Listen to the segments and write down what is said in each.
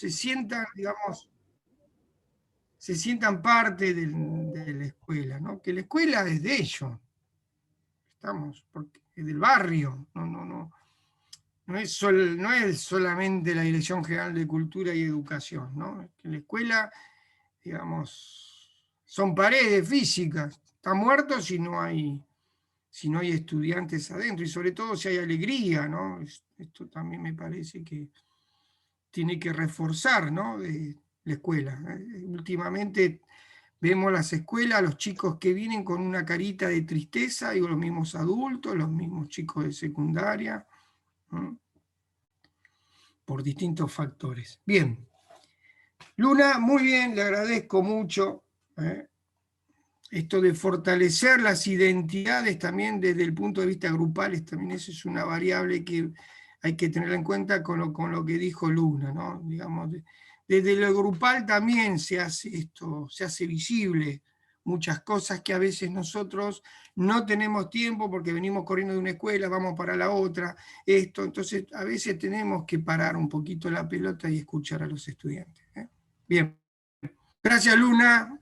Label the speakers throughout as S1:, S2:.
S1: se sientan, digamos, se sientan parte de la escuela, ¿no? Que la escuela es de ellos, porque es del barrio, no es solamente la Dirección General de Cultura y Educación, ¿no? Que la escuela, digamos, son paredes físicas, está muerto si no hay estudiantes adentro, y sobre todo si hay alegría, ¿no? Esto también me parece que tiene que reforzar, ¿no? De la escuela. Últimamente vemos las escuelas, los chicos que vienen con una carita de tristeza, digo, los mismos adultos, los mismos chicos de secundaria, ¿no? Por distintos factores. Bien. Luna, muy bien, le agradezco mucho. Esto de fortalecer las identidades también desde el punto de vista grupales, también eso es una variable que hay que tener en cuenta con lo que dijo Luna, ¿no? Digamos, desde lo grupal también se hace esto, se hace visible muchas cosas que a veces nosotros no tenemos tiempo porque venimos corriendo de una escuela, vamos para la otra, entonces a veces tenemos que parar un poquito la pelota y escuchar a los estudiantes. Bien, gracias Luna,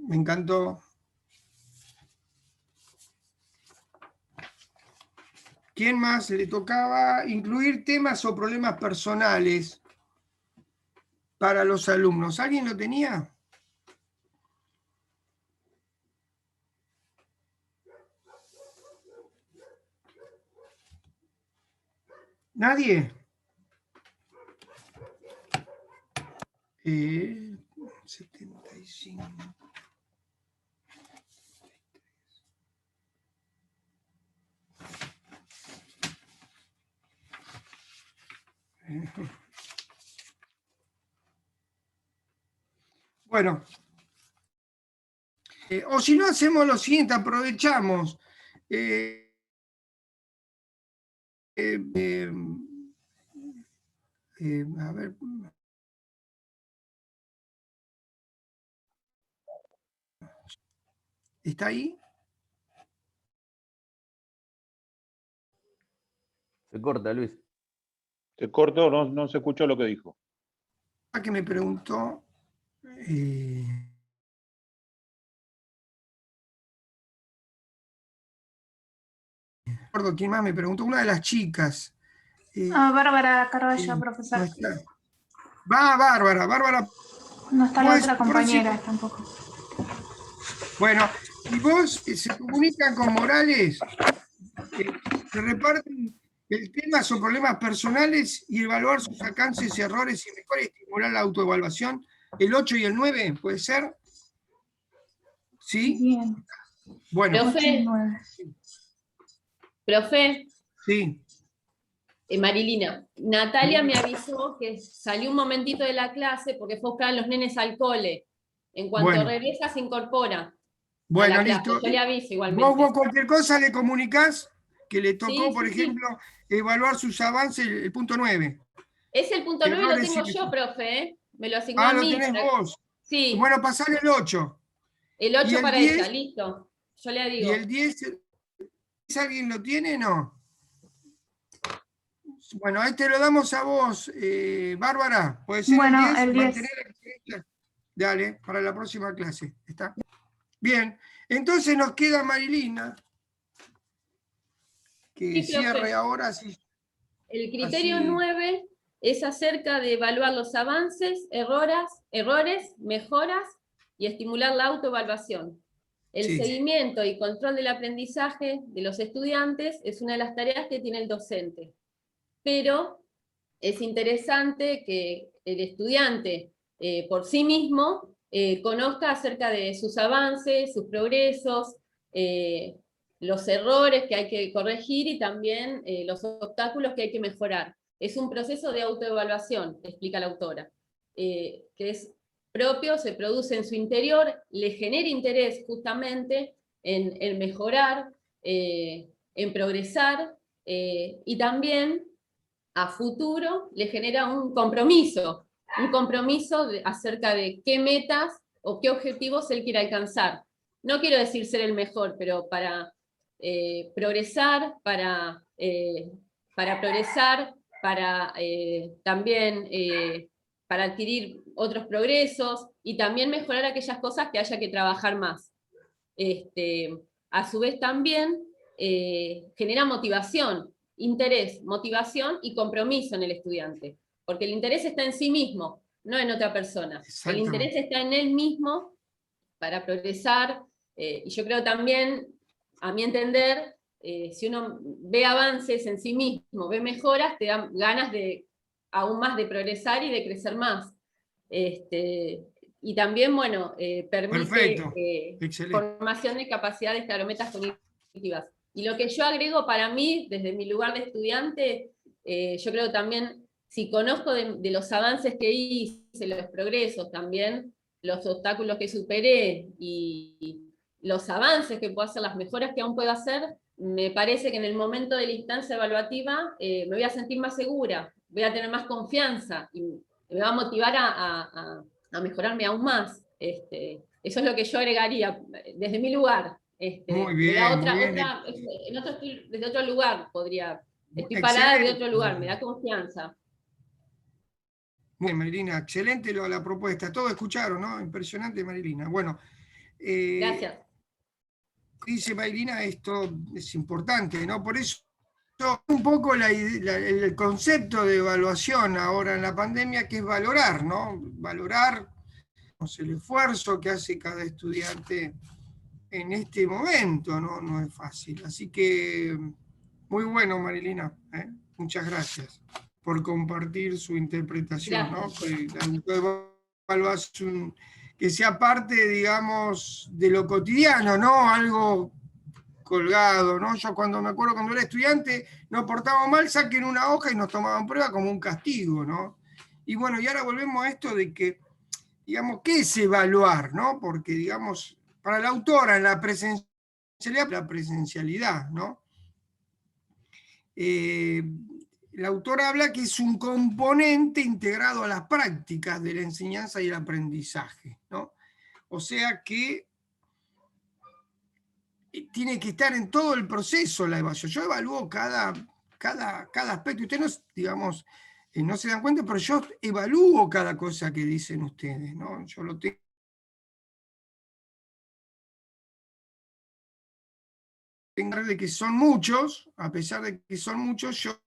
S1: me encantó. ¿Quién más le tocaba incluir temas o problemas personales para los alumnos? ¿Alguien lo tenía? ¿Nadie? 75. Bueno, o si no hacemos lo siguiente, aprovechamos. A ver. ¿Está ahí?
S2: Se corta, Luis.
S3: Se cortó, no se escuchó lo que dijo.
S1: Que me preguntó. Recuerdo quién más me preguntó, una de las chicas.
S4: Bárbara Carballo, profesor.
S1: No está. Va, Bárbara.
S4: No está la otra compañera tampoco.
S1: Bueno, y vos se comunican con Morales, se reparten el tema son problemas personales y evaluar sus alcances, errores y mejores, estimular la autoevaluación. El 8 y el 9, ¿puede ser? ¿Sí?
S4: Bien.
S1: Bueno.
S5: Profe.
S1: Sí.
S5: Marilina, Natalia me avisó que salió un momentito de la clase porque fue a buscar a los nenes al cole. En cuanto regresa, se incorpora.
S1: Bueno,
S5: a la clase.
S1: listo.
S5: Yo le aviso igualmente.
S1: Vos cualquier cosa le comunicás que le tocó,
S5: sí,
S1: por ejemplo, evaluar sus avances, el punto 9.
S5: Es el punto 9 lo tengo yo, profe, ¿eh? Me lo asignó a mí.
S1: Lo tenés vos.
S5: Sí.
S1: Bueno, pasale el 8.
S5: El 8 para
S1: 10,
S5: ella, listo. Yo le digo.
S1: ¿Y el 10? ¿Alguien lo tiene o no? Bueno, lo damos a vos, Bárbara. ¿Puede ser
S4: bueno,
S1: el 10?
S4: El 10.
S1: Dale, para la próxima clase. ¿Está? Bien, entonces nos queda Marilina, que
S5: sí,
S1: cierre ahora. Sí.
S5: El criterio 9 es acerca de evaluar los avances, errores, mejoras y estimular la autoevaluación. El seguimiento y control del aprendizaje de los estudiantes es una de las tareas que tiene el docente. Pero es interesante que el estudiante por sí mismo conozca acerca de sus avances, sus progresos, los errores que hay que corregir y también los obstáculos que hay que mejorar. Es un proceso de autoevaluación, explica la autora, que es propio, se produce en su interior, le genera interés justamente en mejorar, en progresar, y también a futuro le genera un compromiso acerca de qué metas o qué objetivos él quiere alcanzar. No quiero decir ser el mejor, pero para progresar, para progresar para también para adquirir otros progresos y también mejorar aquellas cosas que haya que trabajar más. A su vez también genera motivación, interés, motivación y compromiso en el estudiante, porque el interés está en sí mismo, no en otra persona. El interés está en él mismo para progresar, y yo creo también, a mi entender, si uno ve avances en sí mismo, ve mejoras, te dan ganas de aún más de progresar y de crecer más. Y también, bueno, permite formación de capacidades, claro, metas cognitivas. Y lo que yo agrego para mí, desde mi lugar de estudiante, yo creo también, si conozco de los avances que hice, los progresos también, los obstáculos que superé y los avances que puedo hacer, las mejoras que aún puedo hacer, me parece que en el momento de la instancia evaluativa me voy a sentir más segura, voy a tener más confianza y me va a motivar a mejorarme aún más. Eso es lo que yo agregaría desde mi lugar.
S1: Muy bien, muy bien.
S5: Desde otro lugar podría, estoy parada desde otro lugar, me da confianza.
S1: Muy bien, Marilina, excelente la propuesta. Todos escucharon, ¿no? Impresionante, Marilina. Bueno.
S5: Gracias.
S1: Dice Marilina, esto es importante, ¿no? Por eso un poco el concepto de evaluación ahora en la pandemia, que es valorar, ¿no? Valorar el esfuerzo que hace cada estudiante en este momento, ¿no? No es fácil. Así que, muy bueno, Marilina, ¿eh? Muchas gracias por compartir su interpretación,
S5: gracias.
S1: ¿no? La evaluación, que sea parte, digamos, de lo cotidiano, ¿no? Algo colgado, ¿no? Yo cuando me acuerdo cuando era estudiante, nos portábamos mal, saquen una hoja y nos tomaban prueba como un castigo, ¿no? Y bueno, y ahora volvemos a esto de que, digamos, ¿qué es evaluar, no? Porque, digamos, para la autora, la presencialidad, ¿no? La autora habla que es un componente integrado a las prácticas de la enseñanza y el aprendizaje, ¿no? O sea que tiene que estar en todo el proceso la evaluación. Yo evalúo cada aspecto. Ustedes, no, digamos, no se dan cuenta, pero yo evalúo cada cosa que dicen ustedes, ¿no? Yo lo tengo. De que son muchos, a pesar de que son muchos, yo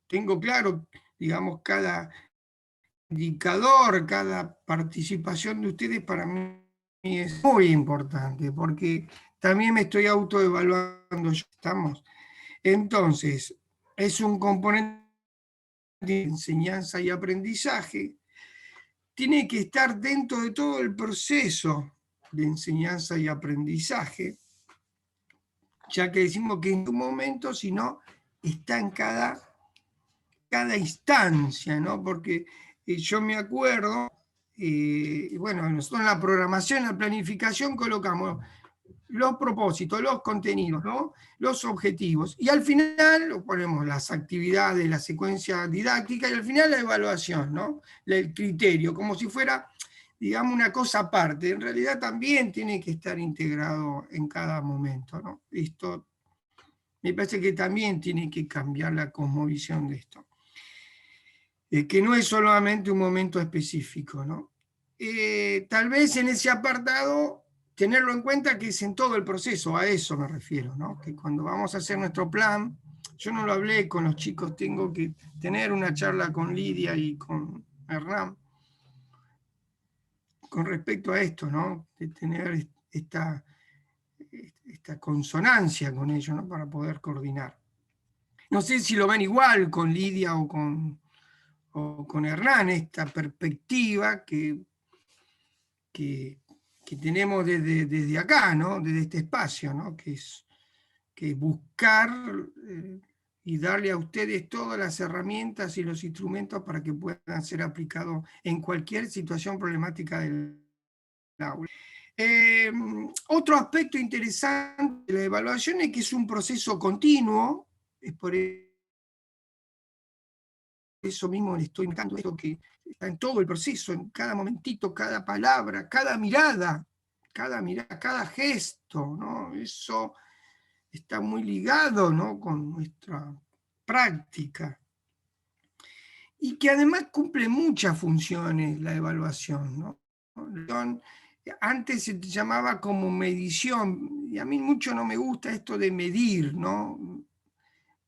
S1: tengo claro, digamos, cada indicador, cada participación de ustedes para mí es muy importante, porque también me estoy autoevaluando yo. ¿Estamos? Entonces, es un componente de enseñanza y aprendizaje, tiene que estar dentro de todo el proceso de enseñanza y aprendizaje, ya que decimos que en un momento, sino está en cada instancia, ¿no? Porque yo me acuerdo, bueno, nosotros en la programación, en la planificación colocamos los propósitos, los contenidos, ¿no? Los objetivos. Y al final ponemos las actividades, la secuencia didáctica y al final la evaluación, ¿no? El criterio, como si fuera, digamos, una cosa aparte. En realidad también tiene que estar integrado en cada momento, ¿no? Esto me parece que también tiene que cambiar la cosmovisión de esto. Que no es solamente un momento específico, ¿no? Tal vez en ese apartado tenerlo en cuenta que es en todo el proceso, a eso me refiero, ¿no? Que cuando vamos a hacer nuestro plan, yo no lo hablé con los chicos, tengo que tener una charla con Lidia y con Hernán con respecto a esto, ¿no? De tener esta consonancia con ellos, ¿no? Para poder coordinar. No sé si lo ven igual con Lidia o con Hernán, esta perspectiva que tenemos desde acá, ¿no? Desde este espacio, ¿no? Que es buscar y darle a ustedes todas las herramientas y los instrumentos para que puedan ser aplicados en cualquier situación problemática del aula. Otro aspecto interesante de la evaluación es que es un proceso continuo, es por eso mismo le estoy indicando esto, que está en todo el proceso, en cada momentito, cada palabra, cada mirada, cada gesto, ¿no? Eso está muy ligado, ¿no? Con nuestra práctica. y que además cumple muchas funciones la evaluación, ¿no? Antes se llamaba como medición, y a mí mucho no me gusta esto de medir, ¿no?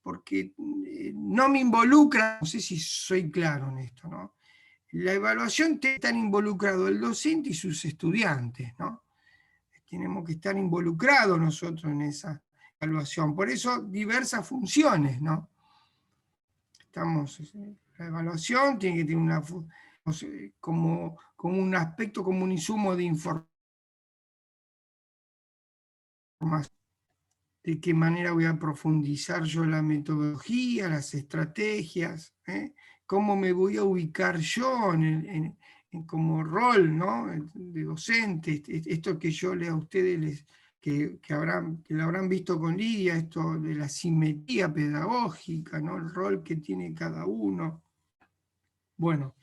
S1: Porque no me involucra, no sé si soy claro en esto, ¿no? La evaluación están involucrados el docente y sus estudiantes, ¿no? Tenemos que estar involucrados nosotros en esa evaluación, por eso diversas funciones, ¿no? La evaluación tiene que tener una, como un aspecto, como un insumo de información. De qué manera voy a profundizar yo la metodología, las estrategias, cómo me voy a ubicar yo como rol, ¿no? De docente, esto que yo leo a ustedes, que lo habrán visto con Lidia, esto de la simetría pedagógica, ¿no? El rol que tiene cada uno. Bueno,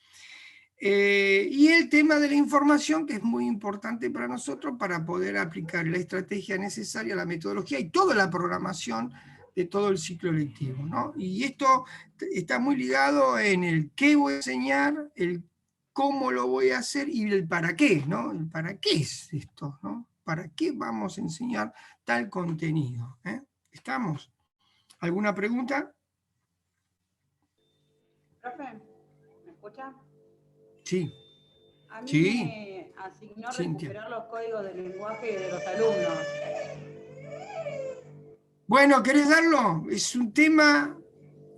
S1: y el tema de la información, que es muy importante para nosotros para poder aplicar la estrategia necesaria, la metodología y toda la programación de todo el ciclo lectivo, ¿no? Y esto está muy ligado en el qué voy a enseñar, el cómo lo voy a hacer y el para qué, ¿no? El para qué es esto, ¿no? ¿Para qué vamos a enseñar tal contenido? ¿Estamos? ¿Alguna pregunta?
S2: Profe, ¿me escucha?
S1: Sí.
S2: A mí
S1: Sí,
S2: me asignó
S1: Cintia.
S2: recuperar los códigos del lenguaje de los alumnos.
S1: Bueno, ¿querés darlo? Es un tema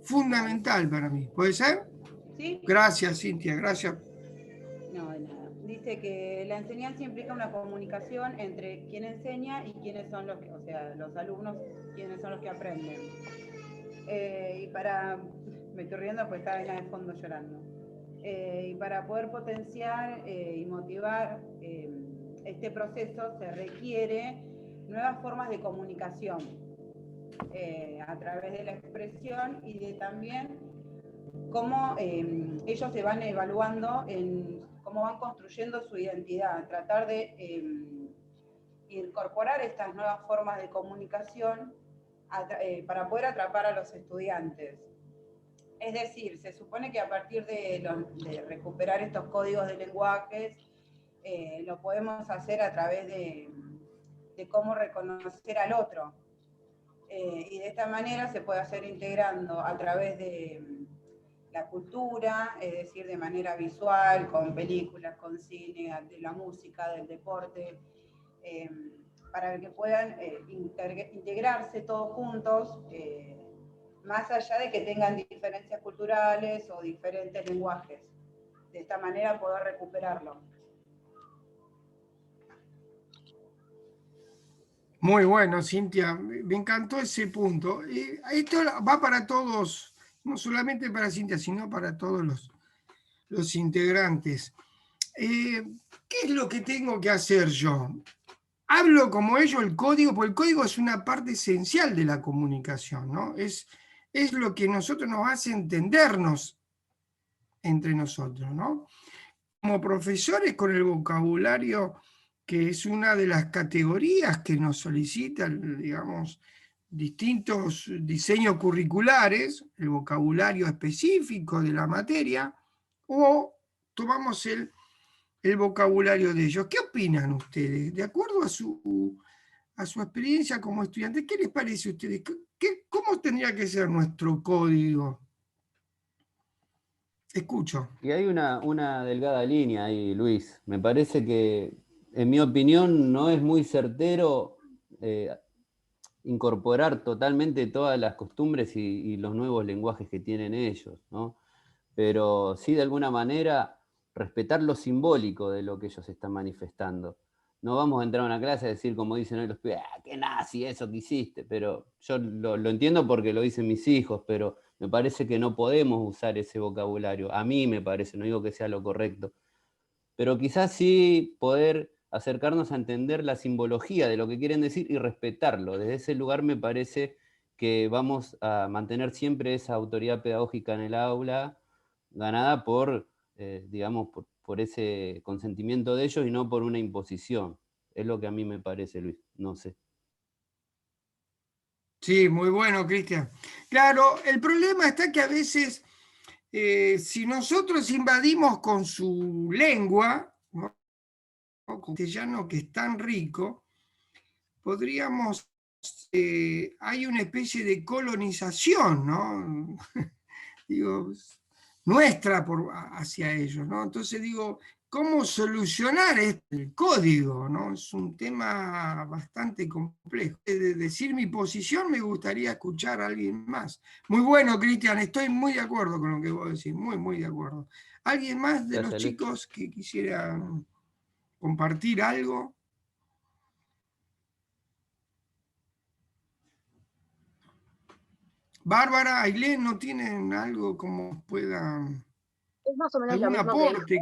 S1: fundamental para mí. ¿Puede ser?
S2: ¿Sí?
S1: Gracias, Cintia, gracias.
S2: No, de nada. Dice que la enseñanza implica una comunicación entre quien enseña y quiénes son los que, o sea, los alumnos, quiénes son los que aprenden. Me estoy riendo porque está Elena de fondo llorando. Y para poder potenciar y motivar este proceso se requiere nuevas formas de comunicación a través de la expresión y de también cómo ellos se van evaluando en cómo van construyendo su identidad, tratar de incorporar estas nuevas formas de comunicación para poder atrapar a los estudiantes. Es decir, se supone que a partir de recuperar estos códigos de lenguajes, lo podemos hacer a través de cómo reconocer al otro. Y de esta manera se puede hacer integrando a través de la cultura, es decir, de manera visual, con películas, con cine, de la música, del deporte, para que puedan integrarse todos juntos, más allá de que tengan diferencias culturales o diferentes lenguajes. De esta manera poder recuperarlo.
S1: Muy bueno, Cintia. Me encantó ese punto. Esto va para todos, no solamente para Cintia, sino para todos los integrantes. ¿Qué es lo que tengo que hacer yo? Hablo como ellos el código, porque el código es una parte esencial de la comunicación, ¿no? Es lo que nosotros nos hace entendernos entre nosotros, ¿no? Como profesores con el vocabulario, que es una de las categorías que nos solicitan, digamos, distintos diseños curriculares, el vocabulario específico de la materia, o tomamos el vocabulario de ellos. ¿Qué opinan ustedes? De acuerdo a su experiencia como estudiante, ¿qué les parece a ustedes? ¿Cómo tendría que ser nuestro código? Escucho.
S6: Y hay una delgada línea ahí, Luis. Me parece que, en mi opinión, no es muy certero incorporar totalmente todas las costumbres y los nuevos lenguajes que tienen ellos, ¿no? Pero sí, de alguna manera, respetar lo simbólico de lo que ellos están manifestando. No vamos a entrar a una clase a decir, como dicen hoy los pibes, qué nazi eso que hiciste, pero yo lo entiendo porque lo dicen mis hijos, pero me parece que no podemos usar ese vocabulario. A mí me parece, no digo que sea lo correcto, pero quizás sí poder acercarnos a entender la simbología de lo que quieren decir y respetarlo. Desde ese lugar me parece que vamos a mantener siempre esa autoridad pedagógica en el aula, ganada por, digamos, por ese consentimiento de ellos y no por una imposición. Es lo que a mí me parece, Luis, no sé.
S1: Sí, muy bueno, Cristian. Claro, el problema está que a veces si nosotros invadimos con su lengua, ¿no? Castellano que es tan rico, podríamos, hay una especie de colonización, ¿no? Digo, nuestra hacia ellos, ¿no? Entonces digo, ¿cómo solucionar el código, ¿no? Es un tema bastante complejo. De decir mi posición me gustaría escuchar a alguien más. Muy bueno, Cristian, estoy muy de acuerdo con lo que vos decís, muy, muy de acuerdo. ¿Alguien más de los chicos que quisiera compartir algo? Bárbara, Ailén, ¿no tienen algo como puedan?
S7: Es más o menos lo
S1: ¿Algún
S7: mismo
S1: aporte?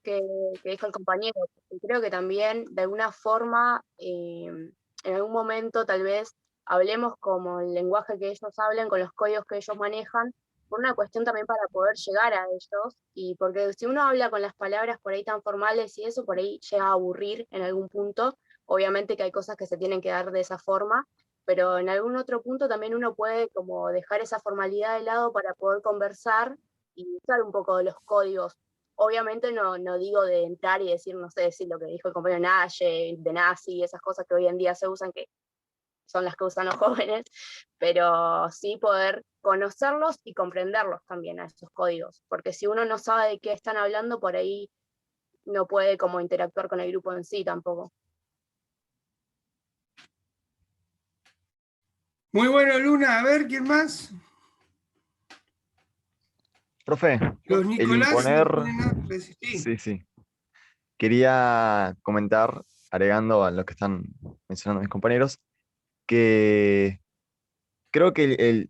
S7: que dijo el compañero. Y creo que también, de alguna forma, en algún momento tal vez hablemos como el lenguaje que ellos hablan, con los códigos que ellos manejan, por una cuestión también para poder llegar a ellos, y porque si uno habla con las palabras por ahí tan formales y eso, por ahí llega a aburrir en algún punto. Obviamente que hay cosas que se tienen que dar de esa forma, pero en algún otro punto también uno puede como dejar esa formalidad de lado para poder conversar y usar un poco de los códigos. Obviamente no digo de entrar y decir, no sé, decir lo que dijo el compañero Naye, de nazi, esas cosas que hoy en día se usan, que son las que usan los jóvenes, pero sí poder conocerlos y comprenderlos también a esos códigos, porque si uno no sabe de qué están hablando, por ahí no puede como interactuar con el grupo en sí tampoco.
S1: Muy bueno, Luna. A ver, ¿quién más?
S8: Profe,
S1: Los
S8: el
S1: Nicolás no
S8: imponer,
S1: tienen nada que decir. Sí.
S8: sí. Quería comentar, agregando a lo que están mencionando mis compañeros, que creo que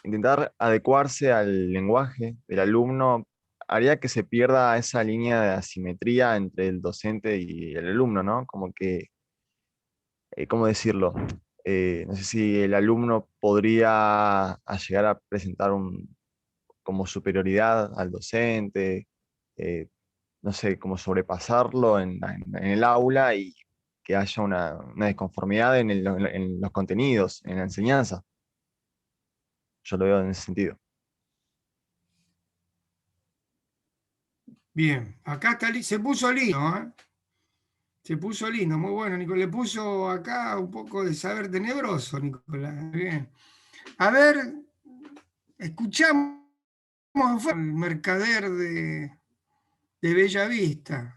S8: intentar adecuarse al lenguaje del alumno haría que se pierda esa línea de asimetría entre el docente y el alumno, ¿no? Como que, ¿cómo decirlo? No sé si el alumno podría llegar a presentar como superioridad al docente, eh, no sé, como sobrepasarlo en el aula y que haya una desconformidad en los contenidos, en la enseñanza. Yo lo veo en ese sentido.
S1: Bien, acá está, se puso lindo, ¿eh? Se puso lindo, muy bueno, Nicolás. Le puso acá un poco de saber tenebroso, Nicolás. Bien. A ver, escuchamos el mercader de Bella Vista.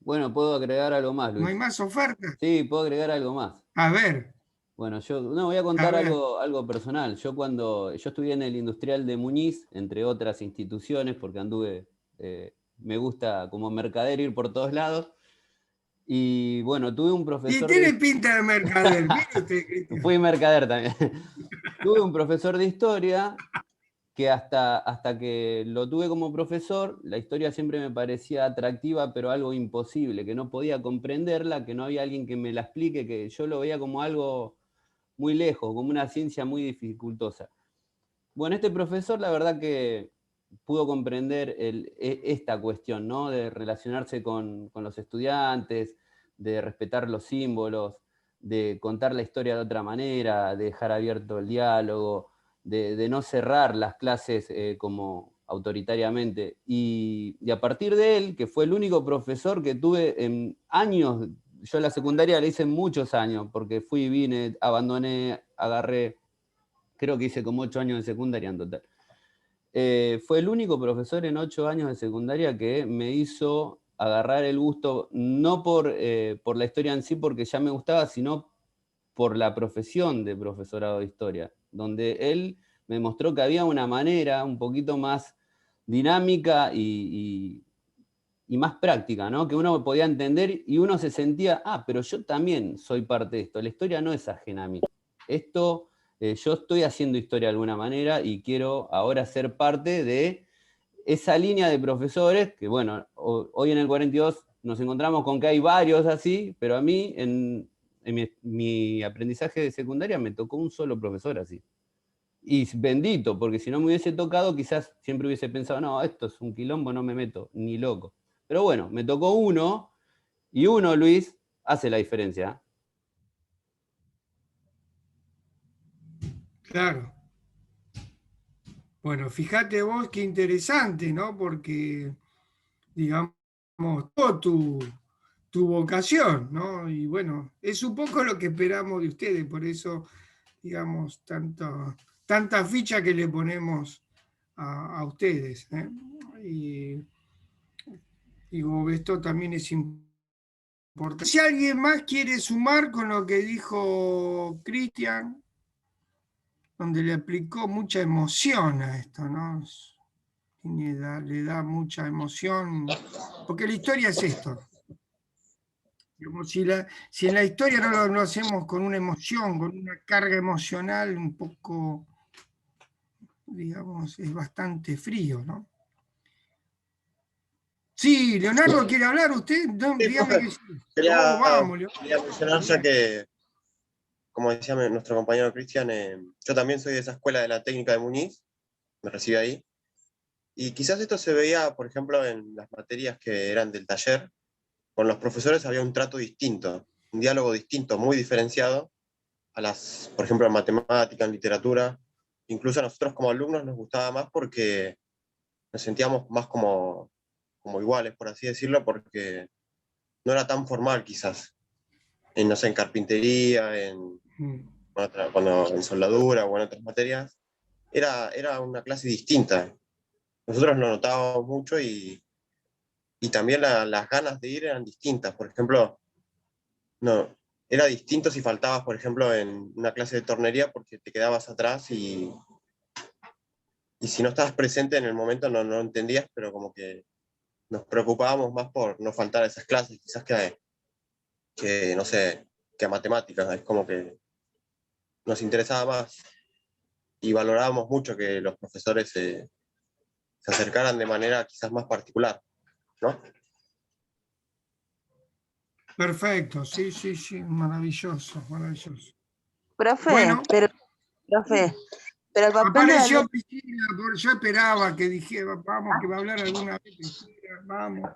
S6: Bueno, puedo agregar algo más, Luis.
S1: ¿No hay más ofertas?
S6: Sí, puedo agregar algo más.
S1: A ver.
S6: Bueno, yo voy a contar algo personal. Yo estudié en el Industrial de Muñiz, entre otras instituciones, porque anduve, me gusta como mercader ir por todos lados. Y bueno, tuve un profesor...
S1: Y tiene pinta de mercader, mire usted, Cristian.
S6: Fui mercader también. Tuve un profesor de historia que hasta que lo tuve como profesor, la historia siempre me parecía atractiva, pero algo imposible, que no podía comprenderla, que no había alguien que me la explique, que yo lo veía como algo muy lejos, como una ciencia muy dificultosa. Bueno, este profesor la verdad que pudo comprender esta cuestión, ¿no? De relacionarse con los estudiantes, de respetar los símbolos, de contar la historia de otra manera, de dejar abierto el diálogo, de no cerrar las clases como autoritariamente. Y a partir de él, que fue el único profesor que tuve en años, yo la secundaria la hice en muchos años, porque fui, vine, abandoné, agarré, creo que hice como 8 años de secundaria en total. Fue el único profesor en 8 años de secundaria que me hizo agarrar el gusto, no por la historia en sí, porque ya me gustaba, sino por la profesión de profesorado de historia, donde él me mostró que había una manera un poquito más dinámica y más práctica, ¿no? Que uno podía entender y uno se sentía, pero yo también soy parte de esto, la historia no es ajena a mí. Esto, yo estoy haciendo historia de alguna manera y quiero ahora ser parte de esa línea de profesores que, bueno, hoy en el 42 nos encontramos con que hay varios así, pero a mí en mi aprendizaje de secundaria me tocó un solo profesor así. Y bendito, porque si no me hubiese tocado, quizás siempre hubiese pensado, no, esto es un quilombo, no me meto, ni loco. Pero bueno, me tocó uno, y uno, Luis, hace la diferencia.
S1: Claro. Bueno, fíjate vos qué interesante, ¿no? Porque, digamos, todo tu vocación, ¿no? Y bueno, es un poco lo que esperamos de ustedes, por eso, digamos, tanta ficha que le ponemos a ustedes, ¿eh? Y digo, esto también es importante. Si alguien más quiere sumar con lo que dijo Cristian, donde le aplicó mucha emoción a esto, ¿no? Le da mucha emoción, porque la historia es esto. Digamos, si en la historia no lo hacemos con una emoción, con una carga emocional un poco, digamos, es bastante frío, ¿no? Sí, Leonardo, ¿quiere hablar usted? No,
S9: Sí,
S1: dígame que sí.
S9: quería,
S1: Vamos, Leonardo.
S9: quería mencionar ya que, como decía nuestro compañero Cristian, yo también soy de esa escuela de la técnica de Muñiz, me recibí ahí, y quizás esto se veía, por ejemplo, en las materias que eran del taller. Con los profesores había un trato distinto, un diálogo distinto, muy diferenciado a por ejemplo, en matemática, en literatura. Incluso a nosotros como alumnos nos gustaba más porque nos sentíamos más como iguales, por así decirlo, porque no era tan formal quizás. No sé, en carpintería, en soldadura o en otras materias, era una clase distinta. Nosotros lo notábamos mucho y también las ganas de ir eran distintas. Por ejemplo, no, era distinto si faltabas, por ejemplo, en una clase de tornería porque te quedabas atrás y si no estabas presente en el momento no entendías, pero como que nos preocupábamos más por no faltar a esas clases, quizás no sé, que a matemáticas. Es como que nos interesaba más y valorábamos mucho que los profesores se acercaran de manera quizás más particular, ¿no?
S1: Perfecto, sí, maravilloso, maravilloso.
S10: Profe,
S1: Bueno,
S10: pero el papel de
S1: apareció Priscila, yo esperaba que dijera, vamos, que va a hablar alguna vez Priscila, vamos.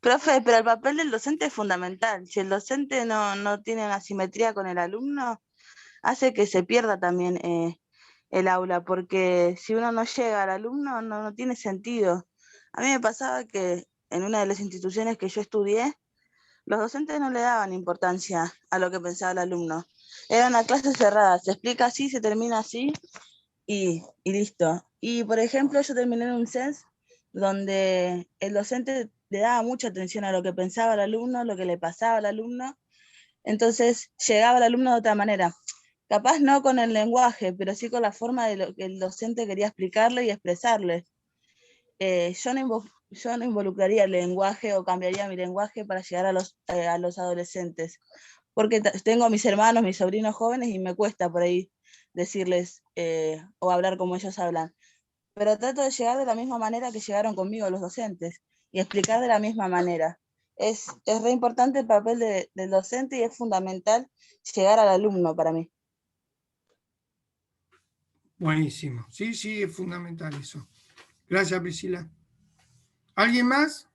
S10: Profe, pero el papel del docente es fundamental. Si el docente no tiene una simetría con el alumno, hace que se pierda también el aula, porque si uno no llega al alumno, no tiene sentido. A mí me pasaba que en una de las instituciones que yo estudié, los docentes no le daban importancia a lo que pensaba el alumno. Era una clase cerrada, se explica así, se termina así y listo. Y por ejemplo, yo terminé en un CENS donde el docente le daba mucha atención a lo que pensaba el alumno, lo que le pasaba al alumno, entonces llegaba el alumno de otra manera. Capaz no con el lenguaje, pero sí con la forma de lo que el docente quería explicarle y expresarle. Yo no involucraría el lenguaje o cambiaría mi lenguaje para llegar a los adolescentes, porque tengo a mis hermanos, mis sobrinos jóvenes y me cuesta por ahí decirles o hablar como ellos hablan. Pero trato de llegar de la misma manera que llegaron conmigo los docentes y explicar de la misma manera. Es re importante el papel del docente y es fundamental llegar al alumno para mí.
S1: Buenísimo, sí, es fundamental eso. Gracias, Priscila. ¿Alguien más?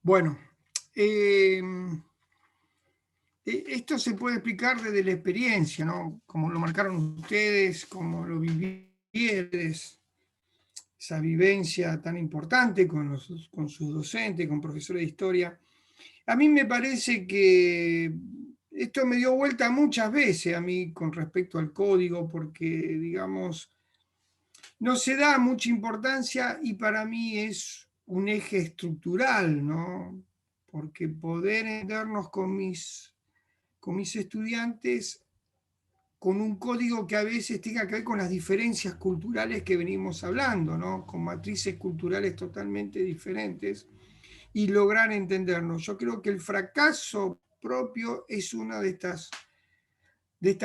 S1: Bueno, esto se puede explicar desde la experiencia, ¿no? Como lo marcaron ustedes, como lo vivieron, esa vivencia tan importante con sus docentes, con profesores de historia. A mí me parece que esto me dio vuelta muchas veces a mí con respecto al código, porque, digamos, no se da mucha importancia y para mí es un eje estructural, ¿no? Porque poder entendernos con mis estudiantes con un código que a veces tenga que ver con las diferencias culturales que venimos hablando, ¿no? Con matrices culturales totalmente diferentes y lograr entendernos. Yo creo que el fracaso propio es una de estas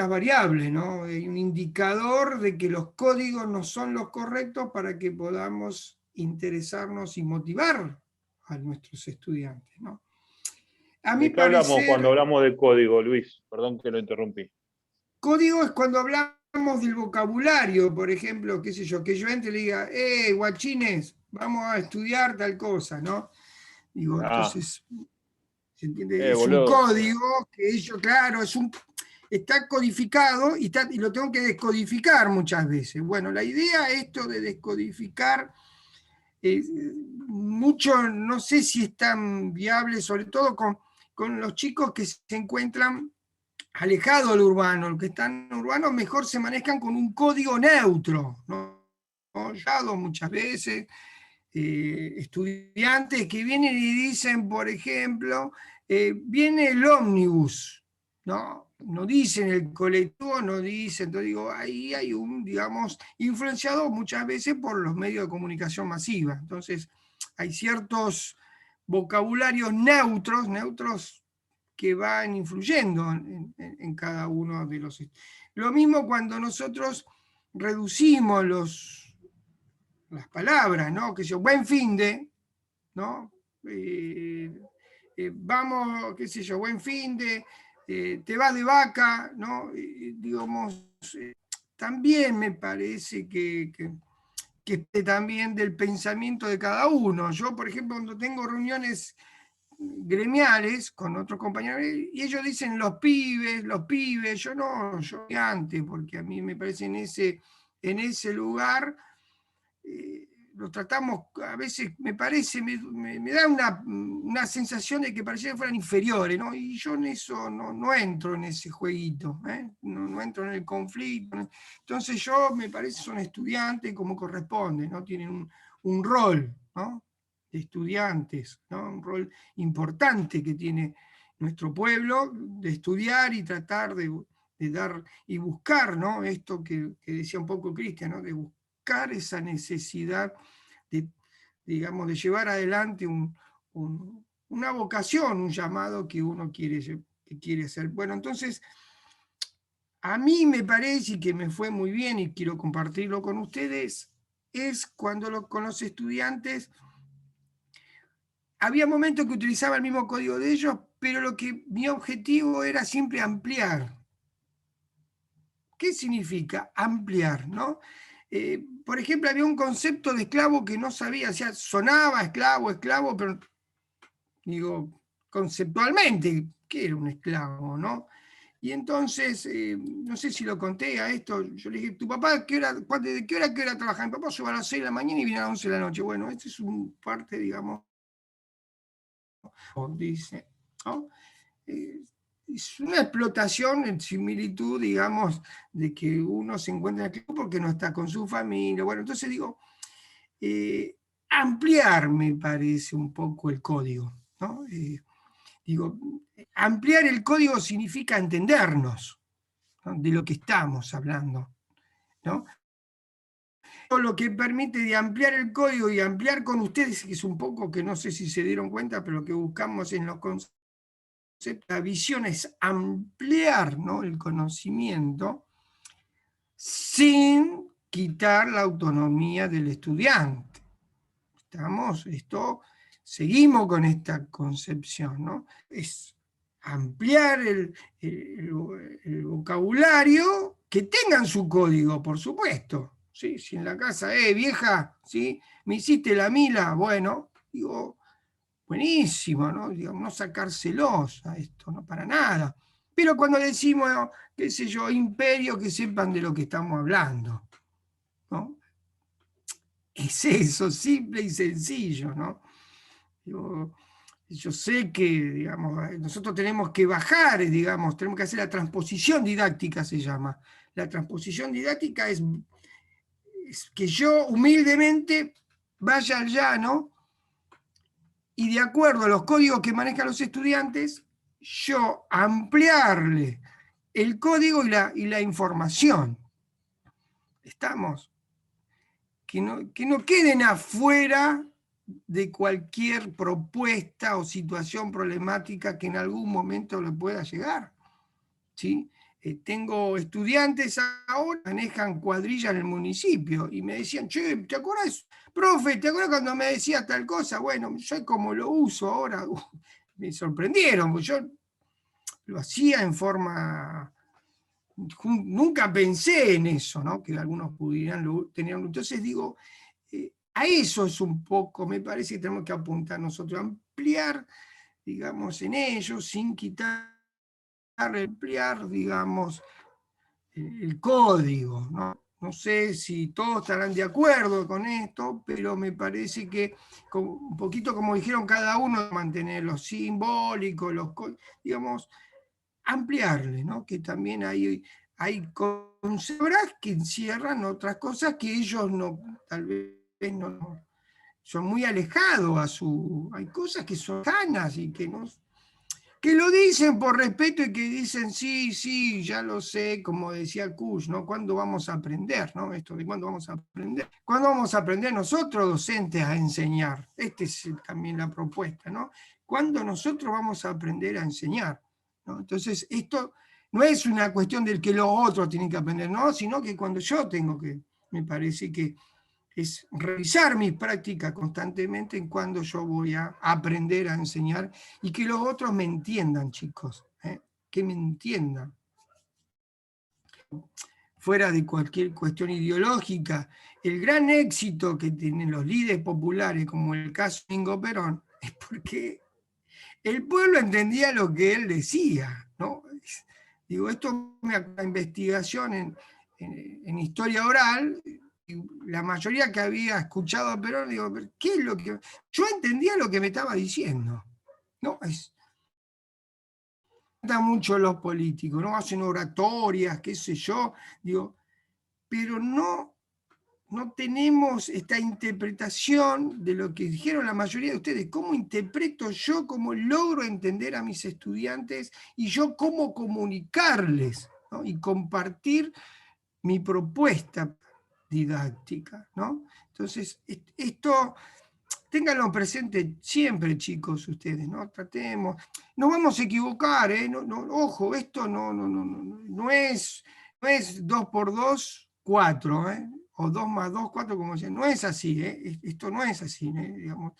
S1: variables, ¿no? Hay un indicador de que los códigos no son los correctos para que podamos interesarnos y motivar a nuestros estudiantes, ¿no? A mi
S3: ¿De qué hablamos
S1: parecer,
S3: cuando hablamos de código, Luis? Perdón que lo interrumpí.
S1: Código es cuando hablamos del vocabulario, por ejemplo, qué sé yo, que yo entre y le diga, guachines, vamos a estudiar tal cosa, ¿no? Digo, entonces, ¿Se entiende? Es un
S3: boludo.
S1: código que ellos, claro, está codificado y lo tengo que descodificar muchas veces. Bueno, la idea esto de descodificar, mucho, no sé si es tan viable, sobre todo con los chicos que se encuentran alejados del urbano. Los que están urbanos mejor se manejan con un código neutro, ¿no? Muchas veces estudiantes que vienen y dicen, por ejemplo, viene el ómnibus, ¿no? No dicen el colectivo, no dicen, entonces digo, ahí hay digamos, influenciado muchas veces por los medios de comunicación masiva. Entonces, hay ciertos vocabularios neutros que van influyendo en cada uno de los... Lo mismo cuando nosotros reducimos las palabras, ¿no? Que yo, buen fin de, ¿no? Vamos, qué sé yo, buen fin de, te vas de vaca, ¿no? Digamos, también me parece que también del pensamiento de cada uno. Yo, por ejemplo, cuando tengo reuniones gremiales con otros compañeros, y ellos dicen los pibes, yo no, yo antes, porque a mí me parece en ese lugar, lo tratamos, a veces me parece, me da una sensación de que parecía que fueran inferiores, ¿no? Y yo en eso no entro en ese jueguito, no entro en el conflicto. Entonces yo, me parece, son estudiantes como corresponde, ¿no? Tienen un rol, ¿no? De estudiantes, ¿no? Un rol importante que tiene nuestro pueblo, de estudiar y tratar de dar y buscar, ¿no? Esto que decía un poco Cristian, ¿no? De buscar esa necesidad de, digamos, de llevar adelante una vocación, un llamado que uno quiere hacer. Bueno, entonces, a mí me parece que me fue muy bien y quiero compartirlo con ustedes, es cuando con los estudiantes había momentos que utilizaba el mismo código de ellos, pero mi objetivo era siempre ampliar. ¿Qué significa ampliar, no? Por ejemplo, había un concepto de esclavo que no sabía, o sea, sonaba esclavo, pero digo, conceptualmente, ¿qué era un esclavo, no? Y entonces, no sé si lo conté a esto, yo le dije, ¿tu papá de qué hora a qué hora trabaja? Mi papá se va a las 6 de la mañana y viene a las 11 de la noche. Bueno, esta es un parte, digamos, dice, ¿no? Es una explotación en similitud, digamos, de que uno se encuentra en el club porque no está con su familia. Bueno, entonces digo, ampliar me parece un poco el código, ¿no? Digo, ampliar el código significa entendernos, ¿no? De lo que estamos hablando, ¿no? Lo que permite de ampliar el código y ampliar con ustedes, que es un poco que no sé si se dieron cuenta, pero lo que buscamos en los conceptos, la visión es ampliar, ¿no? El conocimiento sin quitar la autonomía del estudiante. Seguimos con esta concepción, ¿no? Es ampliar el vocabulario, que tengan su código, por supuesto. ¿Sí? Si en la casa, vieja, ¿sí? Me hiciste la mila, bueno, digo, buenísimo, ¿no? Digamos, no sacárselos a esto, no para nada. Pero cuando decimos, qué sé yo, imperio, que sepan de lo que estamos hablando, ¿no? Es eso, simple y sencillo, ¿no? Yo sé que, digamos, nosotros tenemos que bajar, digamos, tenemos que hacer la transposición didáctica, se llama. La transposición didáctica es que yo humildemente vaya al llano y de acuerdo a los códigos que manejan los estudiantes, yo ampliarle el código y la información. ¿Estamos? Que no queden afuera de cualquier propuesta o situación problemática que en algún momento le pueda llegar. ¿Sí? Tengo estudiantes ahora que manejan cuadrillas en el municipio y me decían, che, ¿te acuerdas, profe? ¿Te acuerdas cuando me decías tal cosa? Bueno, yo como lo uso ahora, me sorprendieron, porque yo lo hacía en forma... Nunca pensé en eso, ¿no? Que algunos pudieran tener. Entonces digo, a eso es un poco, me parece que tenemos que apuntar nosotros, ampliar digamos, en ellos, sin quitar, ampliar, digamos, el código, ¿no? No sé si todos estarán de acuerdo con esto, pero me parece que un poquito como dijeron cada uno, mantener lo simbólico, digamos, ampliarle, ¿no? Que también hay conceptos que encierran otras cosas que ellos no, tal vez no, son muy alejados a su... Hay cosas que son sanas y que no... Que lo dicen por respeto y que dicen, sí, sí, ya lo sé, como decía Kush, ¿no? ¿Cuándo vamos a aprender, no? Esto de cuándo vamos a aprender. ¿Cuándo vamos a aprender nosotros, docentes, a enseñar? Esta es también la propuesta, ¿no? ¿Cuándo nosotros vamos a aprender a enseñar? ¿No? Entonces, esto no es una cuestión del que los otros tienen que aprender, no, sino que cuando yo tengo que, me parece que es revisar mis prácticas constantemente en cuando yo voy a aprender a enseñar y que los otros me entiendan, chicos, que me entiendan. Fuera de cualquier cuestión ideológica, el gran éxito que tienen los líderes populares, como el caso de Domingo Perón, es porque el pueblo entendía lo que él decía, ¿no? Digo, esto es una investigación en historia oral. La mayoría que había escuchado a Perón, digo, ¿qué es lo que...? Yo entendía lo que me estaba diciendo. No, mucho los políticos, ¿no? Hacen oratorias, qué sé yo, digo, pero no tenemos esta interpretación de lo que dijeron la mayoría de ustedes. ¿Cómo interpreto yo, cómo logro entender a mis estudiantes y yo cómo comunicarles, ¿no? Y compartir mi propuesta didáctica, ¿no? Entonces, esto, ténganlo presente siempre, chicos, ustedes, ¿no? Tratemos, no vamos a equivocar, ojo, esto no es 2 por 2, 4, o 2 más 2, 4, como decían, no es así, esto no es así, digamos.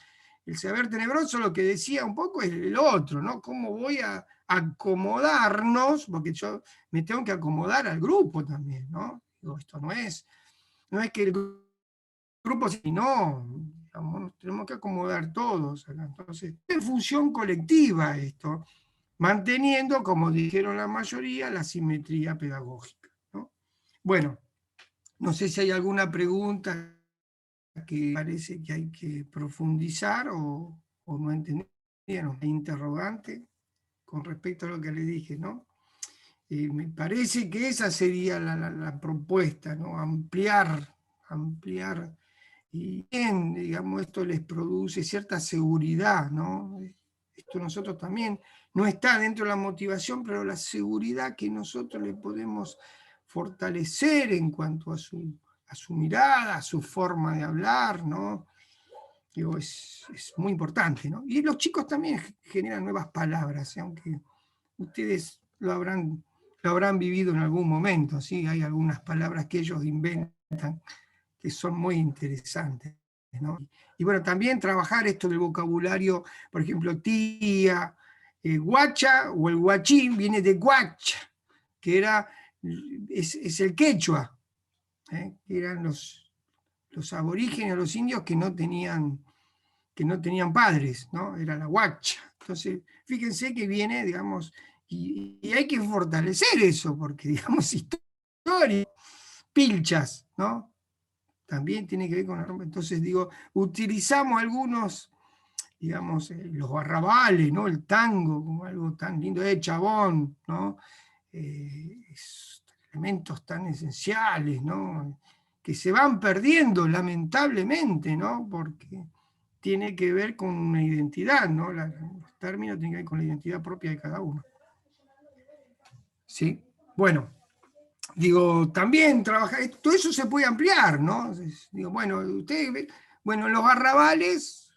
S1: El saber tenebroso lo que decía un poco es el otro, ¿no? ¿Cómo voy a acomodarnos? Porque yo me tengo que acomodar al grupo también, ¿no? Digo, esto no es que el grupo, no, digamos, nos tenemos que acomodar todos acá. Entonces, en función colectiva esto, manteniendo, como dijeron la mayoría, la simetría pedagógica, ¿no? Bueno, no sé si hay alguna pregunta que parece que hay que profundizar o no entendieron, interrogante con respecto a lo que le dije, ¿no? Me parece que esa sería la propuesta, ¿no? Ampliar, y bien, digamos, esto les produce cierta seguridad, ¿no? Esto nosotros también, no está dentro de la motivación, pero la seguridad que nosotros le podemos fortalecer en cuanto a su mirada, a su forma de hablar, ¿no? Digo, es muy importante, ¿no? Y los chicos también generan nuevas palabras, aunque ustedes lo habrán vivido en algún momento, ¿sí? Hay algunas palabras que ellos inventan que son muy interesantes, ¿no? Y bueno, también trabajar esto del vocabulario, por ejemplo, tía, guacha o el guachín viene de guacha, que es el quechua, que eran los aborígenes, los indios que no tenían padres, ¿no? Era la guacha. Entonces, fíjense que viene, digamos, y hay que fortalecer eso, porque, digamos, historia, pilchas, ¿no? También tiene que ver con la rumba. Entonces, digo, utilizamos algunos, digamos, los arrabales, ¿no? El tango, como algo tan lindo, chabón, ¿no? Elementos tan esenciales, ¿no? Que se van perdiendo, lamentablemente, ¿no? Porque tiene que ver con una identidad, ¿no? Los términos tienen que ver con la identidad propia de cada uno. ¿Sí? Bueno, digo, también trabajar, todo eso se puede ampliar, ¿no? Digo, bueno, ustedes, bueno, los arrabales,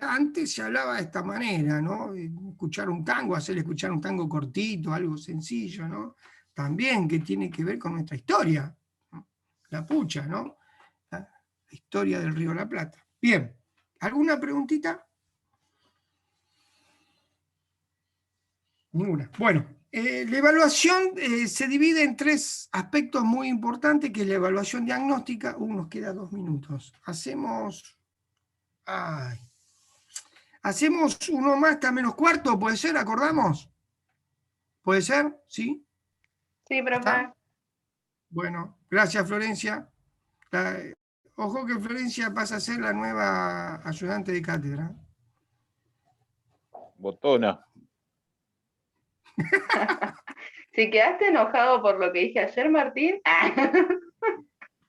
S1: antes se hablaba de esta manera, ¿no? Escuchar un tango, hacerle escuchar un tango cortito, algo sencillo, ¿no? También que tiene que ver con nuestra historia, ¿no? La pucha, ¿no? La historia del Río de la Plata. Bien, ¿alguna preguntita? Ninguna. Bueno, la evaluación se divide en 3 aspectos muy importantes, que es la evaluación diagnóstica. Nos queda 2 minutos. Hacemos uno más hasta menos cuarto, ¿puede ser? ¿Acordamos? ¿Puede ser? ¿Sí?
S2: Sí, profe.
S1: ¿Está? Bueno, gracias Florencia. Ojo que Florencia pasa a ser la nueva ayudante de cátedra.
S3: Botona.
S2: Si quedaste enojado por lo que dije ayer, Martín.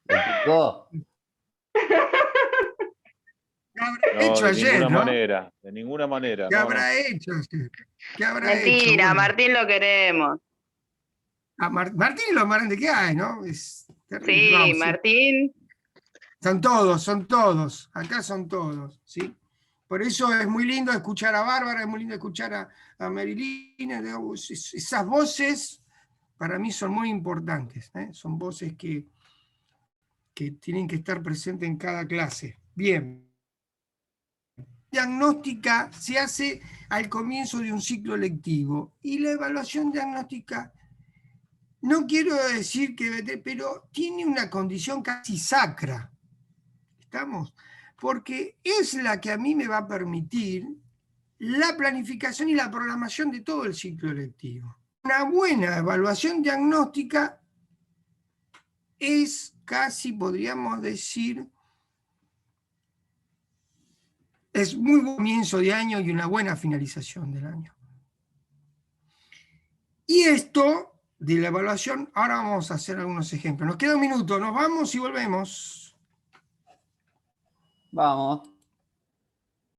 S6: ¿Te picó?
S1: ¿Qué habrá
S3: No,
S1: hecho
S3: de
S1: ayer,
S3: ninguna
S1: no?
S3: manera, de ninguna manera.
S1: ¿Qué
S3: no,
S1: habrá hecho ayer? ¿Qué habrá hecho?
S2: Mentira,
S1: Bueno,
S2: Martín lo queremos.
S1: Martín es lo más grande que hay, ¿no? Es terrible.
S2: Sí,
S1: Vamos, sí.
S2: Martín.
S1: Son todos. Acá son todos, ¿sí? Por eso es muy lindo escuchar a Bárbara, es muy lindo escuchar a Marilina. Esas voces para mí son muy importantes, ¿eh? Son voces que tienen que estar presentes en cada clase. Bien. Diagnóstica se hace al comienzo de un ciclo lectivo y la evaluación diagnóstica, no quiero decir que, pero tiene una condición casi sacra. ¿Estamos? Porque es la que a mí me va a permitir la planificación y la programación de todo el ciclo lectivo. Una buena evaluación diagnóstica es casi, podríamos decir, es muy buen comienzo de año y una buena finalización del año. Y esto de la evaluación, ahora vamos a hacer algunos ejemplos. Nos queda un minuto, nos vamos y volvemos.
S6: Vamos.